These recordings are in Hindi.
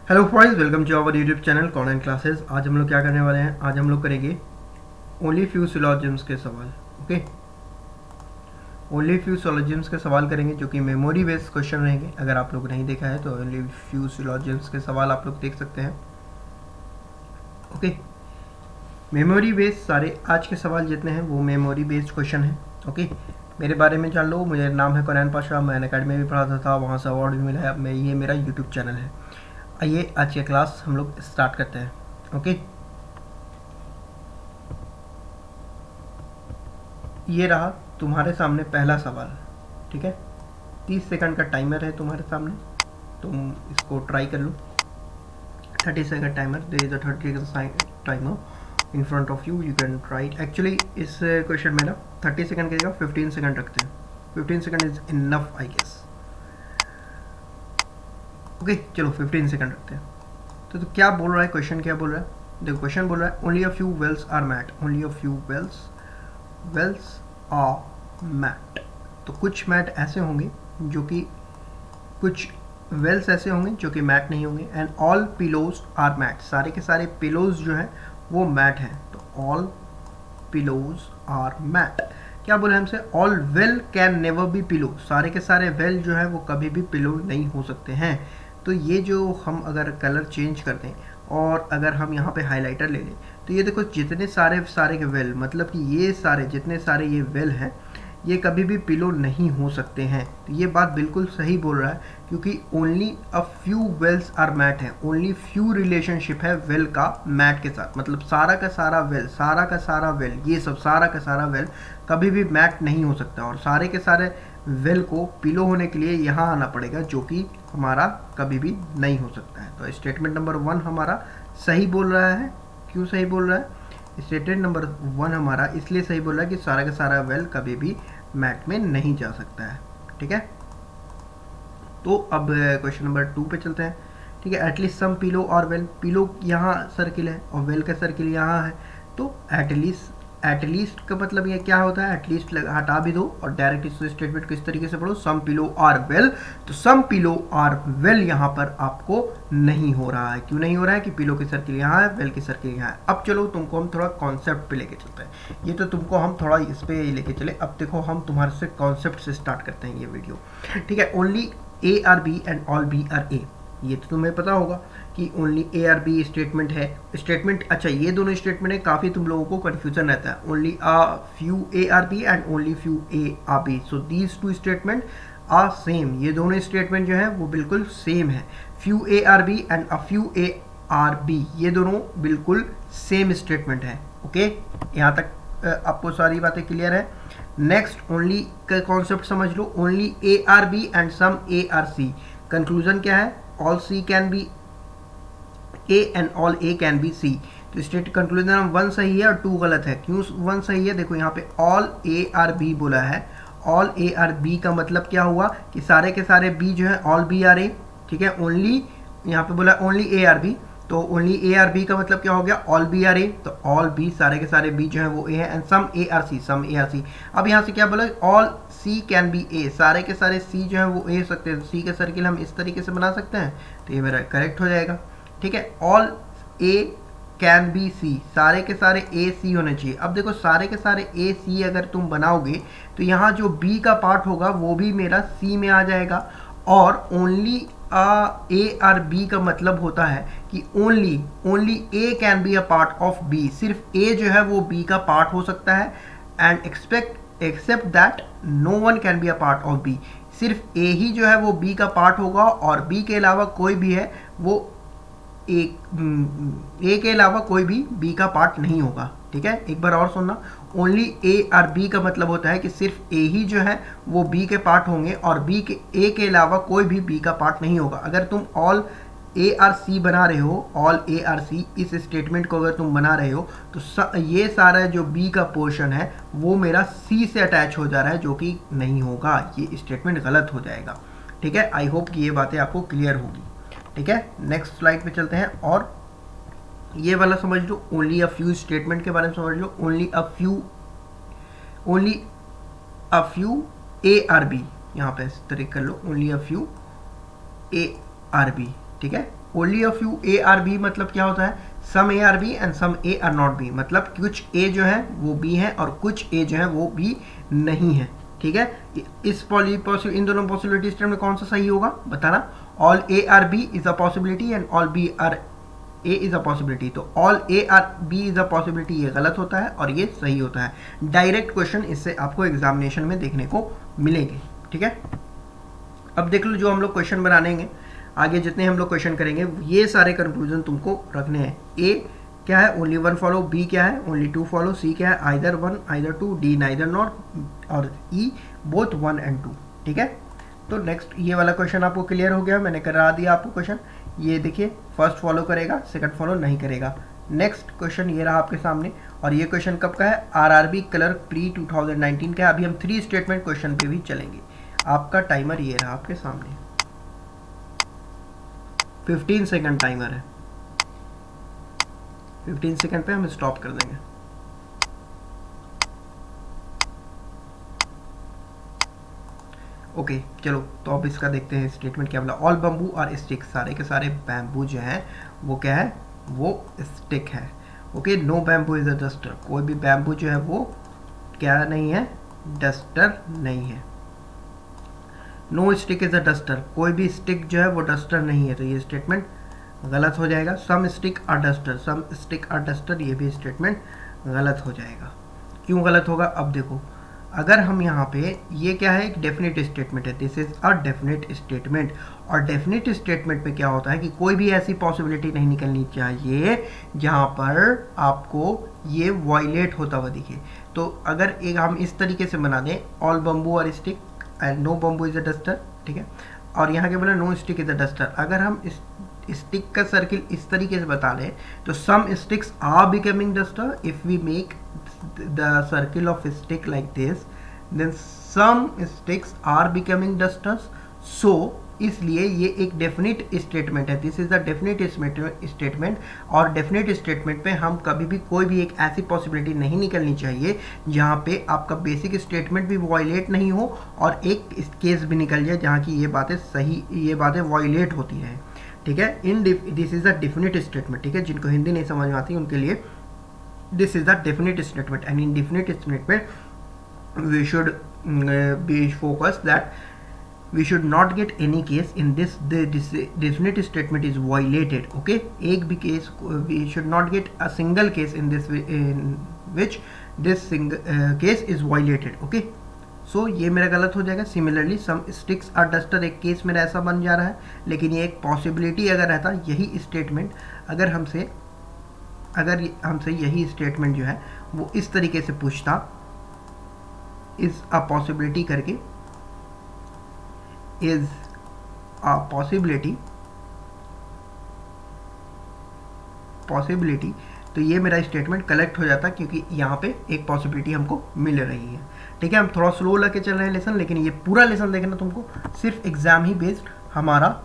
Hello friends, welcome to our YouTube channel online classes. आज हम लोग क्या करने वाले हैं? आज हम लोग करेंगे ओनली फ्यू सिलॉजिम्स के सवाल। ओके, ओनली फ्यू सिलॉजिम्स के सवाल करेंगे जो कि मेमोरी बेस्ड क्वेश्चन रहेंगे। अगर आप लोग नहीं देखा है तो ओनली फ्यू सिलॉजिम्स के सवाल आप लोग देख सकते हैं। ओके, मेमोरी बेस्ड सारे आज के सवाल जितने हैं वो मेमोरी बेस्ड क्वेश्चन हैं। ओके, मेरे बारे में जान लो। मुझे नाम है कुरैन पाशा, मैं अकेडमी में भी पढ़ाता था, वहाँ से अवार्ड भी मिला है। अब मैं ये मेरा यूट्यूब चैनल है। आइए आज की क्लास हम लोग स्टार्ट करते हैं। ओके, ये रहा तुम्हारे सामने पहला सवाल। ठीक है, 30 सेकंड का टाइमर है तुम्हारे सामने, तुम इसको ट्राई कर लो। 30 second timer, there is a 30 second timer in front of you, you can try. Actually इस क्वेश्चन में ना 30 सेकंड की जगह 15 सेकंड रखते हैं। 15 second is enough I guess. Okay, चलो 15 सेकंड रखते हैं। तो क्या बोल रहा है क्वेश्चन? क्या बोल रहा है? देखो, क्वेश्चन बोल रहा है only a few wells are mat. Only a few wells are mat. तो कुछ मैट ऐसे होंगे जो कि कुछ वेल्स ऐसे होंगे जो कि मैट नहीं होंगे। And all pillows are mat. सारे के सारे पिलोज जो हैं वो मैट हैं। तो ऑल पिलोज आर मैट। क्या बोला हमसे? All well can never B pillow. सारे के सारे वेल जो है वो कभी भी पिलो नहीं हो सकते हैं। तो ये जो हम अगर कलर चेंज कर दें और अगर हम यहाँ पे हाइलाइटर ले लें तो ये देखो, जितने सारे के वेल, मतलब कि ये सारे जितने सारे ये वेल हैं ये कभी भी पिलो नहीं हो सकते हैं। तो ये बात बिल्कुल सही बोल रहा है, क्योंकि only a few wells are mat है। ओनली फ्यू रिलेशनशिप है वेल का मैट के साथ। मतलब सारा का सारा वेल, सारा का सारा वेल, ये सब सारा का सारा वेल कभी भी मैट नहीं हो सकता। और सारे के सारे वेल को पिलो होने के लिए यहाँ आना पड़ेगा, जो कि हमारा कभी भी नहीं हो सकता है। तो स्टेटमेंट नंबर 1 हमारा सही बोल रहा है। क्यों सही बोल रहा है? स्टेटमेंट नंबर 1 हमारा इसलिए सही बोल रहा है कि सारा का सारा वेल कभी भी मैट में नहीं जा सकता है। ठीक है, तो अब क्वेश्चन नंबर 2 पे चलते हैं। ठीक है, एटलीस्ट सम पिलो और वेल। पिलो यहाँ सर्किल है और वेल का सर्किल यहाँ है। तो एटलीस्ट का मतलब ये क्या होता है? एटलीस्ट हटा भी दो और डायरेक्ट इस स्टेटमेंट को इस तरीके से पढ़ो, सम पिलो आर वेल। तो सम पिलो आर वेल यहाँ पर आपको नहीं हो रहा है। क्यों नहीं हो रहा है? कि पिलो की सर्किल यहाँ है, वेल की सर्किल यहाँ है। अब चलो तुमको हम थोड़ा कॉन्सेप्ट पे लेके चलते हैं। ये तो तुमको हम थोड़ा इस पे लेके चले। अब देखो, हम तुम्हारे से कॉन्सेप्ट से स्टार्ट करते हैं ये वीडियो। ठीक है, only A are B and all B are A. ये तो तुम्हें पता होगा कि only A are B statement है। स्टेटमेंट, अच्छा, ये दोनों स्टेटमेंट है, काफ़ी तुम लोगों को कन्फ्यूजन रहता है। Only a few A are B and only few A are B. So these two statement are same. ये दोनों स्टेटमेंट जो है वो बिल्कुल सेम है। Few A are B and a few A are B, ये दोनों बिल्कुल सेम स्टेटमेंट है। ओके, यहाँ तक आपको सारी बातें क्लियर है। नेक्स्ट, ओनली का कॉन्सेप्ट समझ लो। Only A are B and some A are C. Conclusion क्या है? All C can be A and all A can be B. C state conclusion 1 सही है और 2 गलत है। क्यों 1 सही है? देखो, यहाँ पे ऑल ए आर बी बोला है। ऑल ए आर बी का मतलब क्या हुआ कि सारे के सारे बी जो है ऑल बी आर ए। ठीक है, ओनली यहाँ पे बोला ओनली ए आर बी, तो ओनली ए आर बी का मतलब क्या हो गया? ऑल बी आर ए। तो ऑल बी, सारे के सारे बी जो है वो ए है। And some A are C, some A are C. अब यहाँ से क्या बोला? All C can be A. सारे के सारे सी जो है वो ए सकते हैं। सी का सर्किल हम इस तरीके से बना सकते हैं, तो ये मेरा करेक्ट हो जाएगा। ठीक है, all A can be C. सारे के सारे ए सी होने चाहिए। अब देखो, सारे के सारे ए सी अगर तुम बनाओगे तो यहाँ जो बी का पार्ट होगा वो भी मेरा सी में आ जाएगा। और ओनली ए आर बी का मतलब होता है कि only A can be a part of B. सिर्फ ए जो है वो बी का पार्ट हो सकता है। And except that no one can be a part of B. सिर्फ ए ही जो है वो बी का पार्ट होगा और बी के अलावा कोई भी है वो ए के अलावा कोई भी बी का पार्ट नहीं होगा। ठीक है, एक बार और सुनना। ओनली ए आर बी का मतलब होता है कि सिर्फ ए ही जो है वो बी के पार्ट होंगे और बी के ए के अलावा कोई भी बी का पार्ट नहीं होगा। अगर तुम ऑल ए आर सी बना रहे हो, ऑल ए आर सी, इस स्टेटमेंट को अगर तुम बना रहे हो तो ये सारा जो बी का पोर्शन है वो मेरा सी से अटैच हो जा रहा है, जो कि नहीं होगा। ये स्टेटमेंट गलत हो जाएगा। ठीक है, आई होप कि ये बातें आपको क्लियर होगी। ठीक है, नेक्स्ट स्लाइड पे चलते हैं और ये वाला समझ लो। ओनली अ फ्यू स्टेटमेंट के बारे में समझ लो। Only a few A are B, यहाँ पे इस तरीके कर लो, only a few A are B. ठीक है, only a few A are B मतलब क्या होता है, some A are B and some A are not B, मतलब कुछ ए जो है वो बी है और कुछ ए जो है वो बी नहीं है, ठीक है। इन दोनों पॉसिबिलिटी स्टेटमेंट में कौन सा सही होगा बताना। All A are B is a possibility and all B are A is a possibility, तो all A are B is a possibility ये गलत होता है और ये सही होता है। डायरेक्ट क्वेश्चन इससे आपको एग्जामिनेशन में देखने को मिलेंगे, ठीक है। अब देख लो जो हम लोग क्वेश्चन बनाएंगे आगे, जितने हम लोग क्वेश्चन करेंगे ये सारे कंक्लूजन तुमको रखने हैं। ए क्या है, ओनली वन फॉलो, बी क्या है, ओनली टू फॉलो, सी क्या है, either one either two, D neither not, और E both one and two, ठीक है। तो नेक्स्ट ये वाला क्वेश्चन आपको क्लियर हो गया, मैंने करा दिया आपको क्वेश्चन। ये देखिए फर्स्ट फॉलो करेगा, सेकंड फॉलो नहीं करेगा। नेक्स्ट क्वेश्चन ये रहा आपके सामने, और ये क्वेश्चन कब का है, आरआरबी क्लर्क प्री 2019 का है। अभी हम 3 स्टेटमेंट क्वेश्चन पे भी चलेंगे। आपका टाइमर ये रहा आपके सामने, 15 सेकंड टाइमर है, 15 सेकंड पे हम स्टॉप कर देंगे। ओके चलो, तो अब इसका देखते हैं स्टेटमेंट क्या बोला। ऑल बम्बू और स्टिक, सारे के सारे बैम्बू जो है वो क्या है, वो स्टिक है। Okay, no bamboo is a duster, कोई भी बैम्बू जो है वो क्या नहीं है, डस्टर नहीं है। No stick is a duster, कोई भी स्टिक जो है वो डस्टर नहीं है, तो ये स्टेटमेंट गलत हो जाएगा। Some stick are duster, some stick are duster, ये भी स्टेटमेंट गलत हो जाएगा। क्यों गलत होगा, अब देखो अगर हम यहाँ पे, ये क्या है, एक डेफिनेट स्टेटमेंट है, this is a definite statement, और डेफिनेट स्टेटमेंट पे क्या होता है कि कोई भी ऐसी पॉसिबिलिटी नहीं निकलनी चाहिए जहाँ पर आपको ये वायलेट होता हुआ दिखे। तो अगर एक हम इस तरीके से बना दें, ऑल बम्बू और stick and no bamboo is a duster, ठीक है, और यहाँ के बोला no stick is a duster. अगर हम इस स्टिक का सर्किल इस तरीके से बता लें तो some sticks are becoming duster, if we make the circle of stick like this, then some sticks are becoming dusters. So इसलिए ये एक डेफिनेट स्टेटमेंट है, this is the definite statement, और डेफिनेट स्टेटमेंट पे हम कभी भी कोई भी एक ऐसी पॉसिबिलिटी नहीं निकलनी चाहिए जहाँ पे आपका बेसिक स्टेटमेंट भी वायलेट नहीं हो और एक केस भी निकल जाए जहाँ की ये बातें सही, ये बातें वायलेट होती हैं, ठीक है। In this is the definite statement, ठीक है, जिनको हिंदी नहीं समझ में आती उनके लिए this is the definite statement, and in definite statement we should be focused that we should not get any case in this definite statement is violated. Okay, एक भी case, we should not get a single case in this in which this case is violated. Okay, so ये मेरा गलत हो जाएगा। Similarly some sticks are duster, एक केस मेरा ऐसा बन जा रहा है, लेकिन ये एक पॉसिबिलिटी अगर रहता, यही स्टेटमेंट अगर हमसे यही स्टेटमेंट जो है वो इस तरीके से पूछता, इज अ पॉसिबिलिटी करके, इज अ पॉसिबिलिटी, तो ये मेरा स्टेटमेंट कलेक्ट हो जाता, क्योंकि यहाँ पे एक पॉसिबिलिटी हमको मिल रही है, ठीक है। हम थोड़ा स्लो लेके चल रहे हैं लेसन, लेकिन ये पूरा लेसन देखना तुमको सिर्फ एग्जाम ही बेस्ड हमारा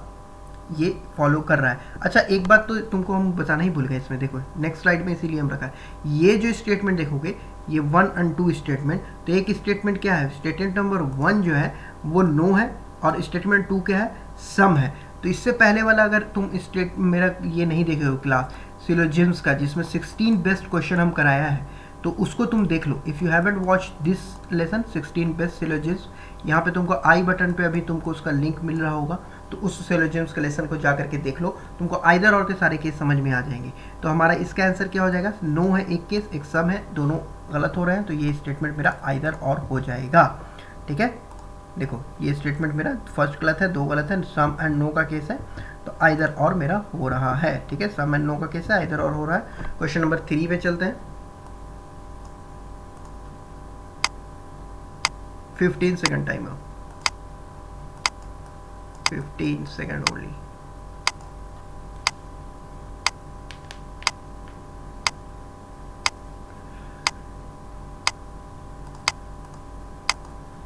ये फॉलो कर रहा है। अच्छा एक बात तो तुमको हम बताना ही भूल गए इसमें, देखो नेक्स्ट स्लाइड में इसीलिए हम रखा है, ये जो स्टेटमेंट देखोगे ये 1 और 2 स्टेटमेंट, तो एक स्टेटमेंट क्या है, स्टेटमेंट नंबर 1 जो है वो नो है और स्टेटमेंट 2 क्या है, सम है। तो इससे पहले वाला अगर तुम मेरा ये नहीं देखे हो क्लास सिलोजिम्स का, जिसमें 16 बेस्ट क्वेश्चन हम कराया है, तो उसको तुम देख लो। If you haven't watch this lesson 16 best syllogisms, यहाँ पे तुमको आई बटन पे अभी तुमको उसका लिंक मिल रहा होगा, तो उस सिलोजिम्स के लेसन को जा करके देख लो, तुमको आइदर और के सारे केस समझ में आ जाएंगे। तो हमारा इसका आंसर क्या हो जाएगा, नो है एक केस, एक सम है, दोनों गलत हो रहे हैं, तो ये स्टेटमेंट मेरा आइदर और हो जाएगा, ठीक है। देखो ये स्टेटमेंट मेरा फर्स्ट गलत है, 2 गलत है, सम एंड नो का केस है, तो आइदर और मेरा हो रहा है, ठीक है। सम एंड नो का केस है, आइदर और हो रहा है। क्वेश्चन नंबर 3 पे चलते हैं। 15 second timer, 15 second only.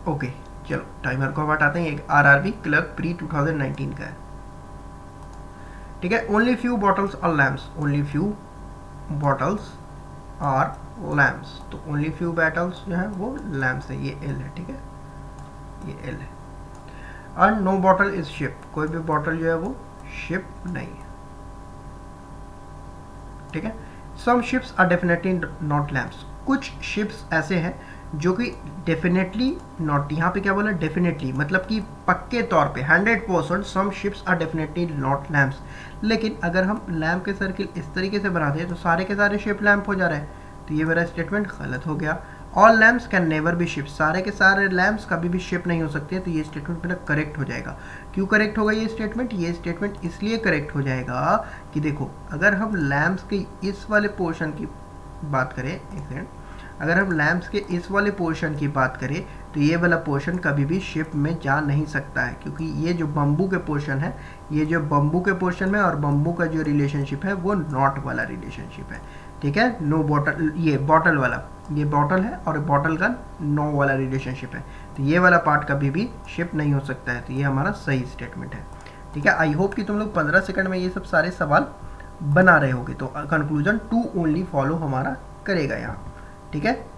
Okay चलो टाइमर को हटाते हैं। एक आरआरबी क्लर्क प्री 2019 का है, ठीक है। ओनली फ्यू बॉटल्स और लैम्प्स, ओनली फ्यू बॉटल्स और लैम्प्स, तो ओनली फ्यू बॉटल्स जो है वो लैम्प्स है, ये एल है, ठीक है, ये एल है। और नो बॉटल इज शिप, कोई भी बॉटल जो है वो शिप नहीं है, ठीक है। Some ships are definitely not lamps, कुछ शिप्स ऐसे हैं जो कि डेफिनेटली नॉट, यहाँ पे क्या बोला डेफिनेटली, मतलब कि पक्के तौर पे 100%, some ships are definitely not lamps. लेकिन अगर हम लैम्प के सर्किल इस तरीके से बना दें तो सारे के सारे शिप लैम्प हो जा रहे हैं, तो ये मेरा स्टेटमेंट गलत हो गया। All lamps can never B ship, सारे के सारे लैम्प्स कभी भी शिप नहीं हो सकते, तो ये स्टेटमेंट मेरा करेक्ट हो जाएगा। क्यों करेक्ट होगा ये स्टेटमेंट? ये स्टेटमेंट इसलिए करेक्ट हो जाएगा कि देखो, अगर हम लैम्प्स के इस वाले पोर्शन की बात करें, एक सेकेंड, अगर हम लैम्प्स के इस वाले पोर्शन की बात करें तो ये वाला पोर्शन कभी भी शिप में जा नहीं सकता है, क्योंकि ये जो बम्बू के पोर्शन है, ये जो बम्बू के पोर्शन में और बम्बू का जो रिलेशनशिप है वो नॉट वाला रिलेशनशिप है, ठीक है। नो बॉटल, ये बॉटल वाला, ये बॉटल है और बॉटल का नो वाला रिलेशनशिप है, तो ये वाला पार्ट कभी भी शिप नहीं हो सकता है, तो ये हमारा सही स्टेटमेंट है, ठीक है। आई होप कि तुम लोग 15 सेकंड में ये सब सारे सवाल बना रहे होगे। तो कंक्लूजन टू ओनली फॉलो हमारा करेगा यहाँ, ठीक है।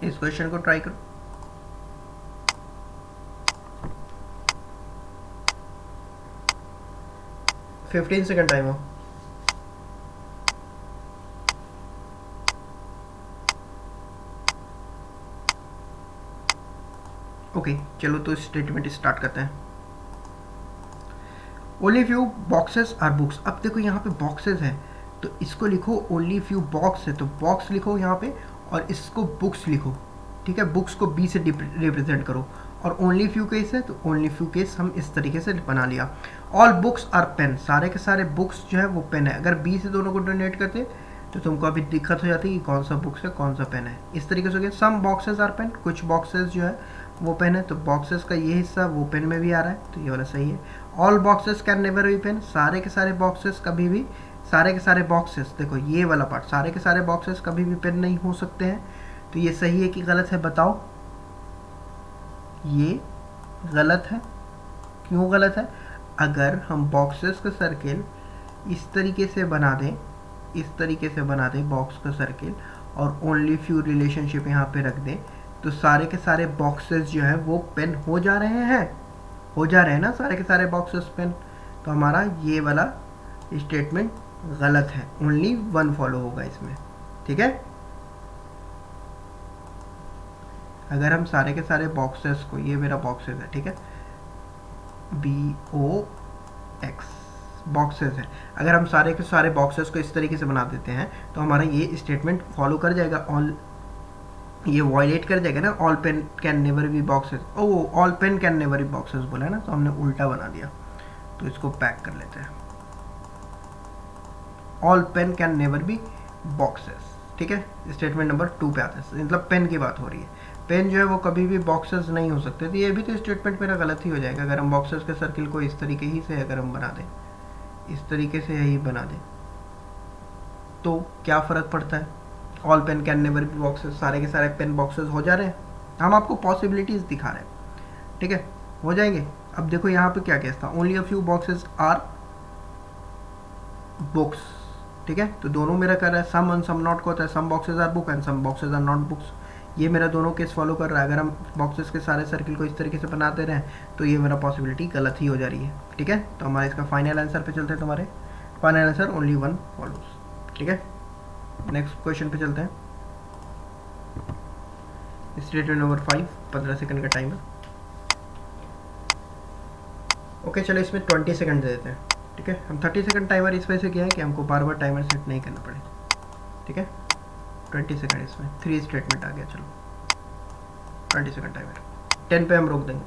इस क्वेश्चन को ट्राई करो। फिफ्टीन सेकंड टाइम हो। ओके चलो तो स्टेटमेंट स्टार्ट करते हैं। Only few boxes are books, अब देखो यहाँ पे बॉक्सेस है तो इसको लिखो ओनली फ्यू बॉक्स है तो बॉक्स लिखो यहाँ पे, और इसको बुक्स लिखो, ठीक है। बुक्स को बी से रिप्रेजेंट करो, और ओनली फ्यू केस है तो ओनली फ्यू केस हम इस तरीके से बना लिया। ऑल बुक्स आर पेन, सारे के सारे बुक्स जो है वो पेन है। अगर बी से दोनों को डोनेट करते तो तुमको अभी दिक्कत हो जाती कि कौन सा बुक्स है कौन सा पेन है, इस तरीके से हो गया। सम बॉक्सेस आर पेन, कुछ बॉक्सेस जो है वो पेन है, तो बॉक्सेस का ये हिस्सा वो पेन में भी आ रहा है, तो ये वाला सही है। All boxes can never be pen, सारे के सारे बॉक्सेस कभी भी, सारे के सारे बॉक्सेस, देखो ये वाला पार्ट, सारे के सारे बॉक्सेस कभी भी पेन नहीं हो सकते हैं, तो ये सही है कि गलत है बताओ? ये गलत है। क्यों गलत है? अगर हम बॉक्सेस का सर्किल इस तरीके से बना दें, इस तरीके से बना दें बॉक्स का सर्किल, और ओनली फ्यू रिलेशनशिप यहाँ पे रख दें, तो सारे के सारे बॉक्सेस जो है वो पेन हो जा रहे हैं, हो जा रहे हैं ना सारे के सारे बॉक्सेस पेन, तो हमारा ये वाला स्टेटमेंट गलत है। ओनली वन फॉलो होगा इसमें, ठीक है। अगर हम सारे के सारे बॉक्सेस को, ये मेरा बॉक्सेस है, ठीक है, BOX बॉक्सेस है, अगर हम सारे के सारे बॉक्सेस को इस तरीके से बना देते हैं तो हमारा ये स्टेटमेंट फॉलो कर जाएगा। ऑल, ये वॉयलेट कर जाएगा ना, all pen can never be boxes, oh all pen can never be boxes बोला है ना, तो हमने उल्टा बना दिया, तो इसको पैक कर लेते हैं। All pen can never be boxes, ठीक है। स्टेटमेंट नंबर 2 पे आते हैं, मतलब पेन की बात हो रही है, पेन जो है वो कभी भी बॉक्सेस नहीं हो सकते, तो ये भी तो स्टेटमेंट मेरा गलत ही हो जाएगा। अगर हम बॉक्सेस के सर्किल को इस तरीके ही से अगर हम बना दें, इस तरीके से यही बना दें, तो क्या फ़र्क पड़ता है? All pen can never be boxes, सारे के सारे पेन बॉक्सेस हो जा रहे हैं, हम आपको पॉसिबिलिटीज़ दिखा रहे हैं, ठीक है, हो जाएंगे। अब देखो यहाँ पे क्या केस था, only a few boxes are books, ठीक है, तो दोनों मेरा कर रहा है, सम एंड सम नॉट को होता है, some boxes are book and some boxes are not books, ये मेरा दोनों केस फॉलो कर रहा है। अगर हम बॉक्सेस के सारे सर्किल को इस तरीके से बनाते रहें तो ये मेरा पॉसिबिलिटी गलत ही हो जा रही है, ठीक है। तो हमारे इसका फाइनल आंसर पे चलते हैं, तुम्हारे final answer only one follows, ठीक है। नेक्स्ट क्वेश्चन पे चलते हैं। स्टेटमेंट नंबर 5, 15 सेकंड का टाइम है। ओके चलो इसमें 20 सेकंड दे देते हैं, ठीक है। हम 30 सेकंड टाइमर इस वजह से किया है कि हमको बार बार टाइमर सेट नहीं करना पड़े, ठीक है। 20 सेकंड इसमें 3 स्टेटमेंट आ गया, चलो 20 सेकंड टाइमर, 10 पे हम रोक देंगे।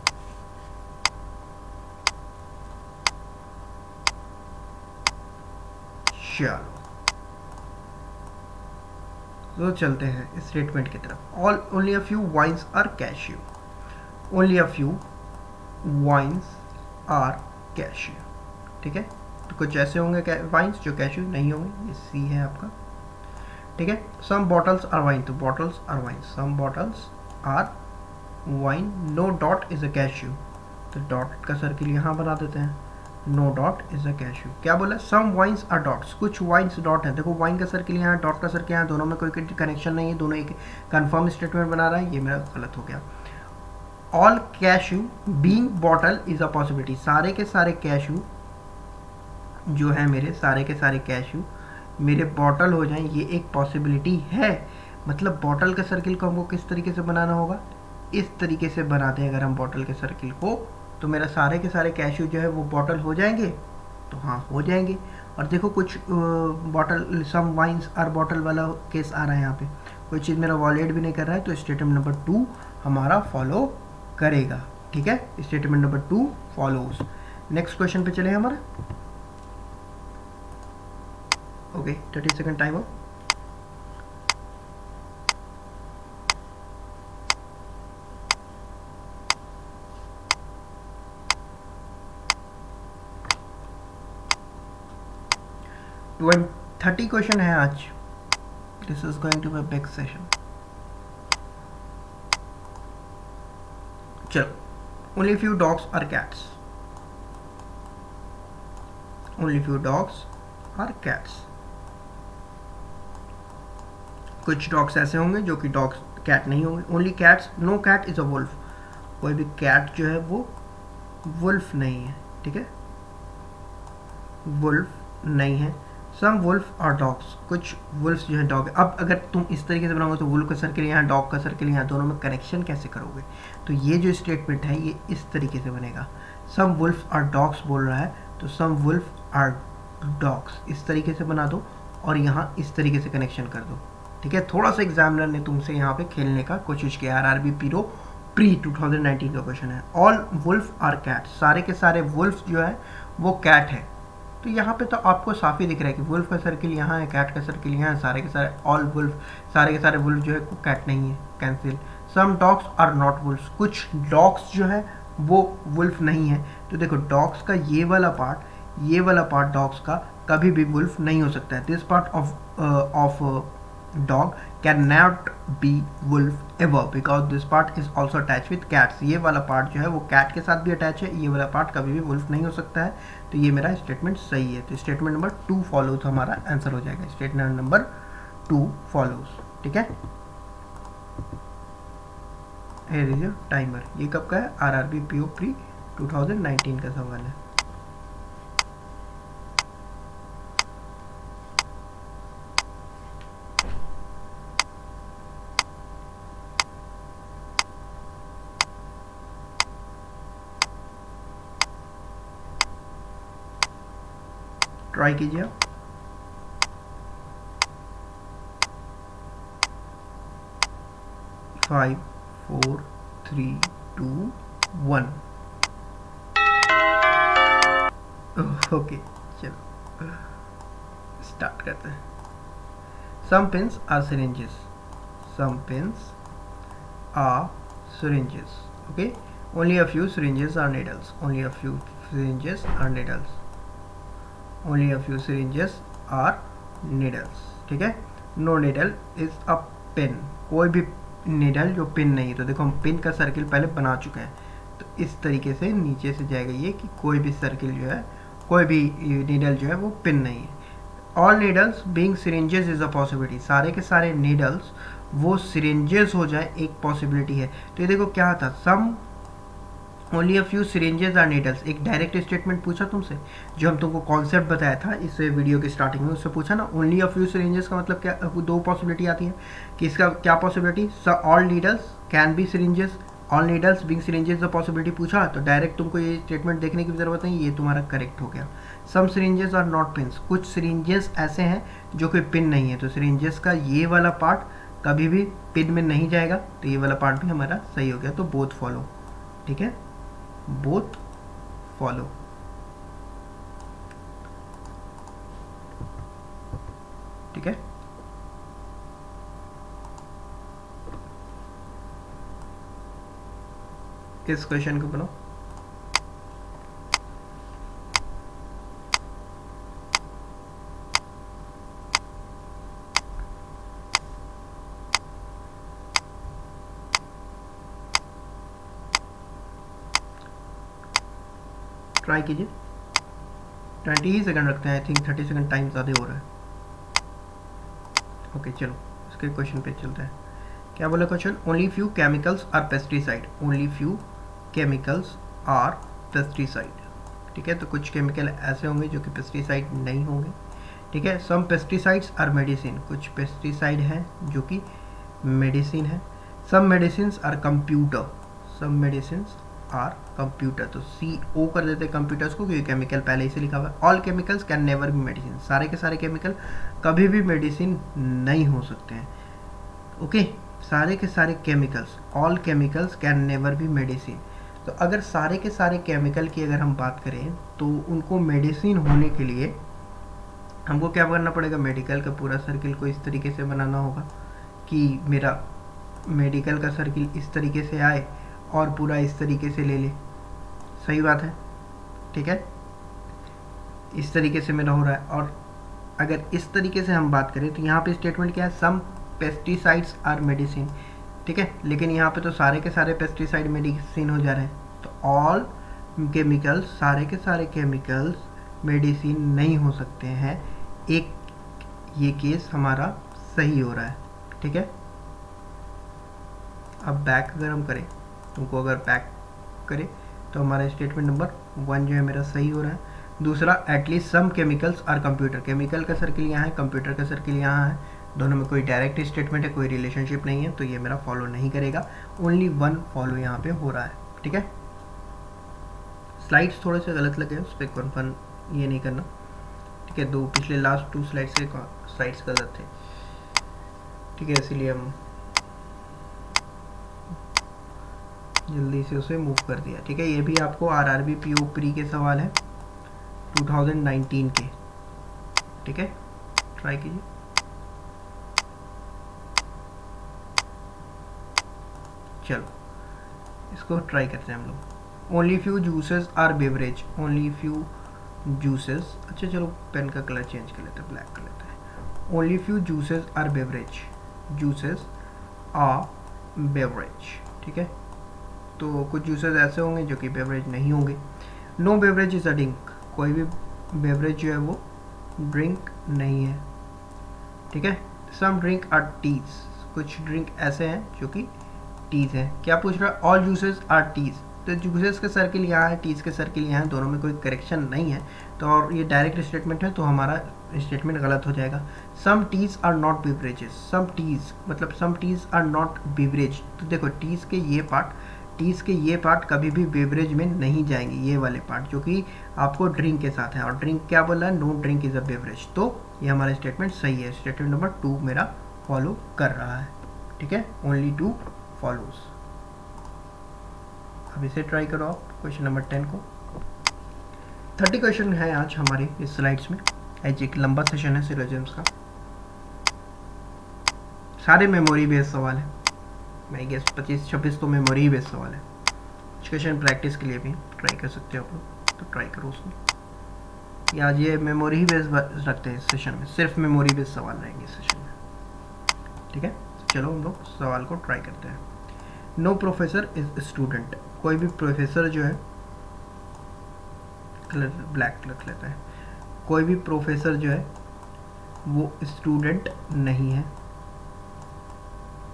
चलो तो चलते हैं स्टेटमेंट की तरफ। All only a few wines are cashew, only a few wines are cashew, ठीक है। तो कुछ ऐसे होंगे वाइन्स जो कैश्यू नहीं होंगे, ये सी है आपका, ठीक है। सम बॉटल्स आर वाइन, तो bottles are wine, some bottles are wine, no dot is a cashew, तो डॉट का सर्किल यहाँ बना देते हैं, no dot is a cashew. क्या बोला? सम वाइन्स आर डॉट्स, कुछ वाइन्स डॉट है, देखो वाइन का सर्किल यहाँ, डॉट का सर्किल यहाँ, दोनों में कोई कनेक्शन नहीं है, दोनों एक कंफर्म स्टेटमेंट बना रहा है, ये मेरा गलत हो गया। All cashew being bottle is a possibility, सारे के सारे कैश्यू जो है मेरे सारे के सारे कैश्यू मेरे बॉटल हो जाएं, ये एक पॉसिबिलिटी है। मतलब बॉटल के सर्किल को हमको किस तरीके से बनाना होगा, इस तरीके से बनाते हैं अगर हम बॉटल के सर्किल को, तो मेरा सारे के सारे कैश्यू जो है वो बॉटल हो जाएंगे। तो हाँ हो जाएंगे। और देखो कुछ bottle some wines are bottle वाला केस आ रहा है यहाँ पे, कोई चीज़ मेरा वॉलेट भी नहीं कर रहा है, तो स्टेटमेंट नंबर 2 हमारा फॉलो करेगा। ठीक है, statement number 2 follows. Next question पे चले हमारा। ओके 30 सेकंड टाइम हो। तो 30 क्वेश्चन है आज। This is going to be big session. चलो, only few dogs are cats, only few dogs are cats. कुछ डॉग्स ऐसे होंगे जो कि डॉग्स कैट नहीं होंगे। Only cats, no cat is a wolf, कोई भी कैट जो है वो वुल्फ नहीं है। ठीक है, वुल्फ नहीं है। सम वुल्फ और डॉग्स, कुछ वुल्फ जो है डॉग। अब अगर तुम इस तरीके से बनाओगे तो वुल्फ का सर्किल यहाँ, डॉग का सर्किल यहाँ, दोनों में कनेक्शन कैसे करोगे? तो ये जो स्टेटमेंट है ये इस तरीके से बनेगा। सम वुल्फ और डॉग्स बोल रहा है, तो सम वुल्फ और डॉग्स इस तरीके से बना दो और यहाँ इस तरीके से कनेक्शन कर दो। ठीक है, थोड़ा सा एग्जामिनर ने तुमसे यहाँ पे खेलने का कोशिश किया। आरआरबी पीरो प्री 2019 का क्वेश्चन है। ऑल वुल्फ आर कैट, सारे के सारे वुल्फ जो है वो कैट है। तो यहाँ पे तो आपको साफ ही दिख रहा है कि वुल्फ का सर्किल यहाँ है, कैट का सर्किल यहाँ है, सारे के सारे ऑल वुल्फ, सारे के सारे वुल्फ जो है वो कैट नहीं है, cancel. Some dogs are not wolf, कुछ डॉग्स जो है वो वुल्फ नहीं है। तो देखो डॉग्स का ये वाला पार्ट, ये वाला पार्ट डॉग्स का कभी भी वुल्फ नहीं हो सकता है। This part of dog cannot be wolf ever because this part is also attached with cats। ये वाला पार्ट जो है वो कैट के साथ भी अटैच है, ये वाला पार्ट कभी भी वुल्फ नहीं हो सकता है। तो ये मेरा स्टेटमेंट सही है। तो स्टेटमेंट नंबर 2 फॉलोज हमारा आंसर हो जाएगा। Statement number 2 follows. ठीक है, हियर इज योर टाइमर। ये कब का है? आरआरबी पीओ प्री 2019 का सवाल है। ट्राई कीजिए आप। फाइव, 4, 3, 2, 1। ओके चलो स्टार्ट करते हैं। Some pins are syringes, some pins are syringes। okay, only a few syringes are needles, only a few syringes are needles, only a few syringes are needles। ठीक है, no needle is a pin, कोई भी needle जो पिन नहीं है। तो देखो हम पिन का सर्किल पहले बना चुके हैं, तो इस तरीके से नीचे से जाएगा ये कि कोई भी सर्किल जो है, कोई भी needle जो है वो पिन नहीं है। all needles being syringes is a possibility, सारे के सारे needles वो syringes हो जाए एक पॉसिबिलिटी है। तो ये देखो क्या था, some only a few syringes are needles, एक डायरेक्ट स्टेटमेंट पूछा तुमसे, जो हम तुमको कॉन्सेप्ट बताया था इस वीडियो के स्टार्टिंग में, उससे पूछा ना ओनली अ फ्यू syringes का मतलब क्या, दो पॉसिबिलिटी आती है कि इसका क्या possibility, all needles can be syringes, all needles being syringes the possibility पूछा, तो डायरेक्ट तुमको ये स्टेटमेंट देखने की जरूरत नहीं, ये तुम्हारा करेक्ट हो गया। सम syringes आर नॉट पिन्स, कुछ syringes ऐसे हैं जो कोई पिन नहीं है, तो syringes का ये वाला पार्ट कभी भी पिन में नहीं जाएगा, तो ये वाला पार्ट भी हमारा सही हो गया। तो बोथ फॉलो। ठीक है, बोथ फॉलो। ठीक है, इस क्वेश्चन को बनाओ। ट्राई कीजिए। 20 ही सेकंड रखते हैं, आई थिंक 30 सेकंड टाइम ज़्यादा हो रहा है। ओके चलो इसके क्वेश्चन पे चलते हैं। क्या बोला question, only few chemicals are pesticide, only few chemicals are pesticide. ठीक है, तो कुछ केमिकल ऐसे होंगे जो कि पेस्टिसाइड नहीं होंगे, ठीक है। सम पेस्टिसाइड्स आर मेडिसिन, कुछ पेस्टिसाइड हैं जो कि मेडिसिन है। Some medicine are computer, some medicine are computer, तो CO कर देते हैं कंप्यूटर्स को क्योंकि केमिकल पहले ही से लिखा हुआ है। All chemicals can never B medicine, सारे के सारे केमिकल कभी भी मेडिसिन नहीं हो सकते हैं, ओके। सारे के सारे chemicals, all chemicals can never B medicine. तो अगर सारे के सारे केमिकल की अगर हम बात करें तो उनको मेडिसिन होने के लिए हमको क्या करना पड़ेगा, मेडिकल का पूरा सर्किल को इस तरीके से बनाना होगा कि मेरा मेडिकल का सर्किल इस तरीके से आए और पूरा इस तरीके से ले ले, सही बात है, ठीक है। इस तरीके से मेरा हो रहा है, और अगर इस तरीके से हम बात करें तो यहाँ पे स्टेटमेंट क्या है, सम पेस्टिसाइड्स आर मेडिसिन, ठीक है। लेकिन यहाँ पे तो सारे के सारे पेस्टिसाइड मेडिसिन हो जा रहे हैं, तो ऑल केमिकल्स, सारे के सारे केमिकल्स मेडिसिन नहीं हो सकते हैं। एक ये केस हमारा सही हो रहा है, ठीक है। अब बैक अगर हम करें, तुमको अगर बैक करें तो हमारा स्टेटमेंट नंबर 1 जो है मेरा सही हो रहा है। दूसरा, at least some chemicals are computer, chemical का सर्किल यहाँ है, कंप्यूटर का सर्किल यहाँ है, दोनों में कोई डायरेक्ट स्टेटमेंट है, कोई रिलेशनशिप नहीं है, तो ये मेरा फॉलो नहीं करेगा। ओनली 1 फॉलो यहाँ पे हो रहा है, ठीक है। स्लाइड्स थोड़े से गलत लगे, उस पर कन्फर्म ये नहीं करना, ठीक है। दो पिछले लास्ट 2 स्लाइड से स्लाइड्स गलत थे, ठीक है, इसीलिए हम जल्दी से उसे मूव कर दिया, ठीक है। ये भी आपको RRB PO प्री के सवाल है 2019 के, ठीक है, ट्राई कीजिए। चलो इसको ट्राई करते हैं हम लोग। Only few juices are beverage, only few juices, अच्छा चलो पेन का कलर चेंज कर लेते हैं, ब्लैक कर लेते हैं। Only few juices are beverage, juices are beverage, ठीक है। तो कुछ जूसेस ऐसे होंगे जो कि बेवरेज नहीं होंगे। No beverage is a drink, कोई भी बेवरेज जो है वो ड्रिंक नहीं है, ठीक है। सम ड्रिंक आर टीज, कुछ ड्रिंक ऐसे हैं जो कि टीज है। क्या पूछ रहा है, ऑल जूसेस आर टीज, तो जूसेस का सर्किल यहाँ है, टीज का सर्किल यहाँ है, दोनों में कोई करेक्शन नहीं है, तो और ये डायरेक्ट स्टेटमेंट है, तो हमारा स्टेटमेंट गलत हो जाएगा। Some teas are not beverages, some teas मतलब some teas are not beverage, तो देखो टीज के ये पार्ट कभी भी बेवरेज में नहीं जाएंगे, ये वाले पार्ट जो कि आपको ड्रिंक के साथ है, और ड्रिंक क्या बोला है, no drink is a beverage, तो ये हमारा स्टेटमेंट सही है। स्टेटमेंट नंबर 2 मेरा फॉलो कर रहा है, ठीक है, ओनली 2 फॉलोज। अब इसे ट्राई करो आप क्वेश्चन नंबर 10 को। 30 क्वेश्चन है आज हमारे इस स्लाइड्स में, आज एक लंबा सेशन है सिलोजिम्स का, सारे मेमोरी बेस्ड सवाल है, मैं गेस 25-26 तो मेमोरी बेस्ड सवाल है। कुछ क्वेश्चन प्रैक्टिस के लिए भी ट्राई कर सकते हो आप लोग, तो ट्राई करो उसमें। या आज ये मेमोरी ही बेस्ड रखते हैं इस सेशन में, सिर्फ मेमोरी बेस्ड सवाल रहेंगे इस सेशन में, ठीक है। चलो हम लोग सवाल को ट्राई करते हैं। नो प्रोफेसर इज स्टूडेंट, कोई भी प्रोफेसर जो है, कलर ब्लैक रख लेता है, कोई भी प्रोफेसर जो है वो स्टूडेंट नहीं है,